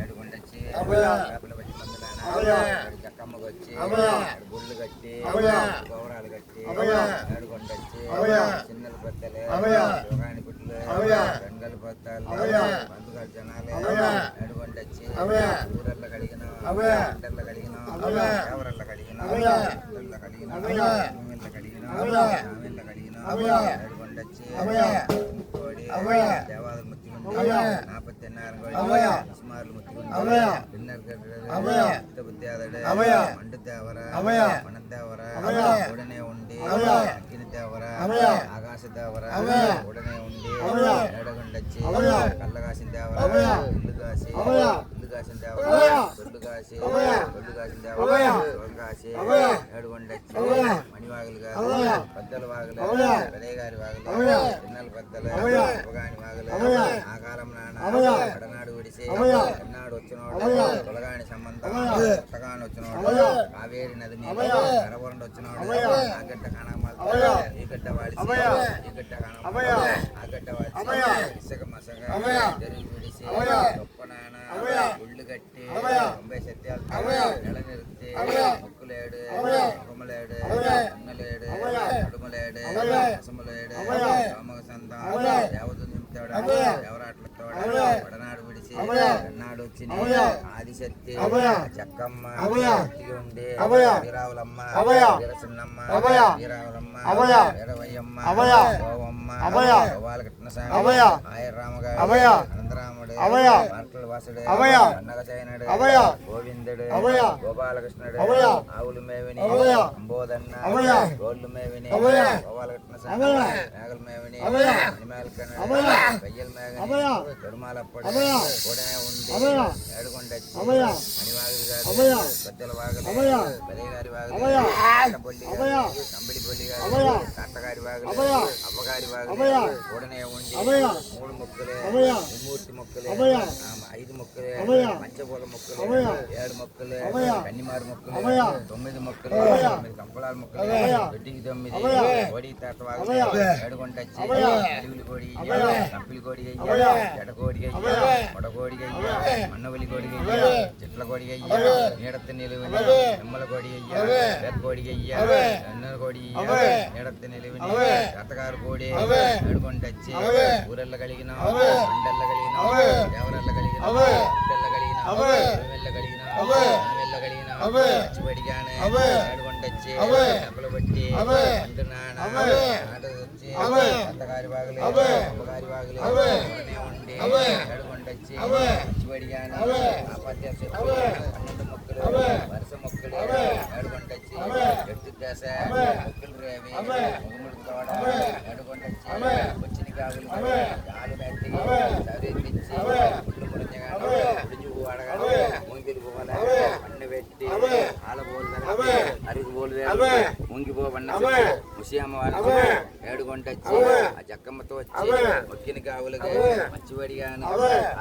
ఏడుకొండొచ్చి చేపలు పట్టి మందులాన చక్కమ్మకు వచ్చి గుళ్ళు కట్టి గౌరాలు కట్టి ఏడుకొండొచ్చి చిన్నల బద్దలు యోగాని గుడ్లు రెండల బద్దాలు బంధుగారు జనాలు ఏడుకొండొచ్చి ఊరల్ల కడిగిన ఎండల్ల కడిగిన ఎవరల్ల కడిగిన కడిగిన కడిగిన కడిగిన ఏడుకొండొచ్చి కోడి దేవాలయ ముత్తిగుండి నాపత్తెన్నారగోడి సుమారు ముత్తిగుండి పిన్నర్ బుద్ధియాదడు మండు దేవర వనదేవర ఉడనే ఉండి అగ్ని దేవర ఆకాశ దేవర ఉడనే ఉండి ఏడగొండొచ్చి కళ్ళగాసిన దేవర ఇల్లు కాసి కాసిన దేవర దొడ్డు కాసి కాసిన దేవర కాసి ఏడుగొండొచ్చి మణివాగులు కాదు పెద్దల వాగులు పెదయ్యగారి వాగులు చిన్నల పెద్దలు ఉపగాని వాగులు ఆ కాలం నాన్న ఎడనాడు విడిసి ఎన్నాడు వచ్చినోడు తొలగాని సంబంధం కొత్తగాని వచ్చినోడు కావేరి నదిని కరవరండి వచ్చినోడు ఆ గడ్డ కాణమాల ఈ గడ్డ వాడిసి ఈ గడ్డ కాణమాల ఆ గడ్డ వాడిసి ఇసుక మసగ జరిగి విడిసి గొప్ప నాన్న గుళ్ళు కట్టి 90 సత్యాలతో నెల నిరుత్తి ముక్కులేడు ముఖములేడు అన్నలేడు నడుమలేడు రసములేడు రామక సంతం దేవత నింపుతాడు ఎవరాట్లతోడ వడనాడు విడిసి ఎన్నాడు వచ్చి ఆదిశక్తి చక్కమ్మ ఉండి వీరావులమ్మ వీరసిన్నమ్మ వీరావులమ్మ వీరవయ్యమ్మ గోవమ్మ గోపాలకృష్ణస్వామి ఆయరామగారు అనంతరాముడు మార్కల వాసుడు అన్నగచైనడు గోవిందుడు గోపాలకృష్ణుడు ఆవులు మేవిని అంబోదన్న రోడ్లు మేవిని గోపాలకృష్ణస్వామి మేఘలు మేవిని మణిమేలకన్నుడు వెయ్యల మేఘని తొడుమాలప్పడు కూడనే ఉండి ఏడుకొండొచ్చి మణివాగులు కాదు పెద్దల వాగులు పెదయ్యగారి వాగులు పొల్లి కంబిడి పొల్లి కాదు కట్టగారి వాగులు అవ్వగారి వాగులు కూడనే ఉండి 3 ముక్కులు ముమ్మూర్తి ముక్కులు 5 ముక్కులు పంచపూల ముక్కులు 7 ముక్కులు కన్నిమారు ముక్కులు 9 ముక్కులు 9 కంపలాల ముక్కులు దొడ్డికి 9 కోడి తాత వాగులు ఏడుకొండొచ్చి అడవులు కోడి కంపిలి కోడి జడకోడి పొడకోడి మన్నవలి కోడి చెట్ల కోడి నీడత్త నిలువని నిమ్మల కోడి కోడి ఎన్నర కోడి నీడత్త నిలువని రతగారు కోడి ఏడుకొండొచ్చి ఊరల్ల కలిగిన మండల్ల కలిగిన దేవరల్ల కలిగిన పిల్ల కలిగిన వెల్ల కలిగిన వెల్ల కలిగిన పచ్చిబడిగానే ఏడుకొండొచ్చి డబ్బులు బట్టి అంటు నాన్న వచ్చి అత్తగారి వాగులు అమ్మగారి వాగులు ఉండి ఏడుకొండొచ్చి పచ్చిబడిగానే ఆపత్య 12 మొక్కలు వరుస మొక్కలు ఏడుకొండొచ్చి ఎట్టు దశ మొక్కలు రేవి ముగుముడు తోడ ఏడుకొండొచ్చి వచ్చిన కాగులు గాలి మెత్తి చదివించి గుడ్లు మురించగానే గుడిజు వాడగానే ముంగిలు పోవాలి అన్న పెట్టి ఆలబోలు అరుగుబోలు ముంగిపోవన్న ముసియమ్మ వారికి ఏడుకొండొచ్చి ఆ జక్కమ్మతో వచ్చి మొక్కిన కావులకి మంచివాడిగాను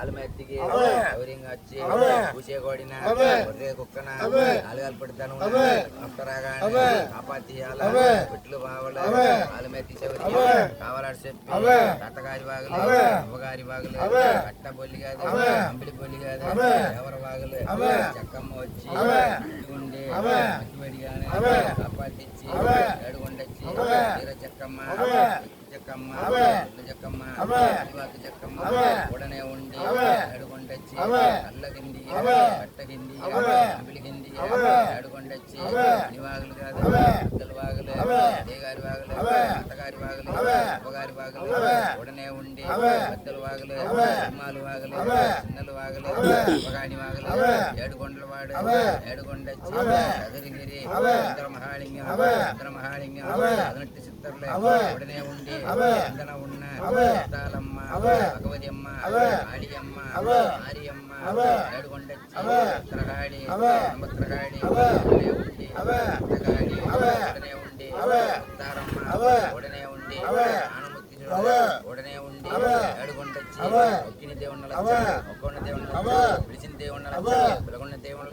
ఆలమెత్తికి గౌరీంగా వచ్చి పూసేకోడిన ఒర్రే కుక్కన ఆలుగాలు పెడతాను అత్తరాగానే ఆపాతీయాల పెట్లు బావలు ఆలమెత్తి చెవికి కావాలని చెప్పి రత్తగారి వాగులు అవ్వగారి వాగులు కట్ట బొల్లి కాదు అంబిలి బొల్లి కాదు ఎవరి వాగులు చక్కమ్మ వచ్చి ఉండి మంచివాడిగానే ఆపాతిచ్చి ఏడుకొండొచ్చి వీర చక్కమ్మ చెక్కమ్మ చెక్కమ్మ చెక్కమ్మ ఉడనే ఉండి ఏడుకొండొచ్చి అల్లగింది కట్టగింది అంబిలిగింది ఏడుకొండొచ్చి అనివాగులు కాదు పెద్దల వాగులు దేగారి వాగులు అత్తగారి వాగులు అప్పగారి వాగులు ఉడనే ఉండి పెద్దల వాగులు సినిమాలు వాగులు చిన్నల వాగులు అప్పగాని వాగులు ఏడుకొండల వాడు ఏడుకొండొచ్చి చదురిగిరి చంద్రమహాలింగం చంద్రమహాలింగం 18 చిత్తర్లు ఉడనే ఉండి అందన ఉన్న తాళమ్మ భగవతియమ్మ ఆడియమ్మ ఆరియమ్మ ఏడుకొండొచ్చి ఉత్తరగాడి సముద్రగాడి ఉడనే ఉండి ఉత్తరగాడి ఉడనే ఉండి ఉత్తారమ్మ ఉడనే ఉండి ఆనముక్తి ఉడనే ఉండి ఏడుకొండొచ్చి ఒక్కిన దేవుళ్ళ ఒక్కొన్న దేవుళ్ళ విడిచిన దేవుళ్ళ పిలగొన్న దేవుళ్ళ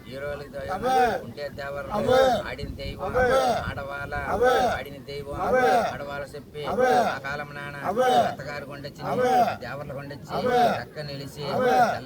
హీరోలకి ఉంటే దేవర ఆడిన దైవం ఆడవాళ్ళ ఆడిన దైవం ఆడవాళ్ళ చెప్పి ఆ కాలం నాన్న అత్తగారు కొండొచ్చి దేవర్ల కొండొచ్చి చక్క నిలిచి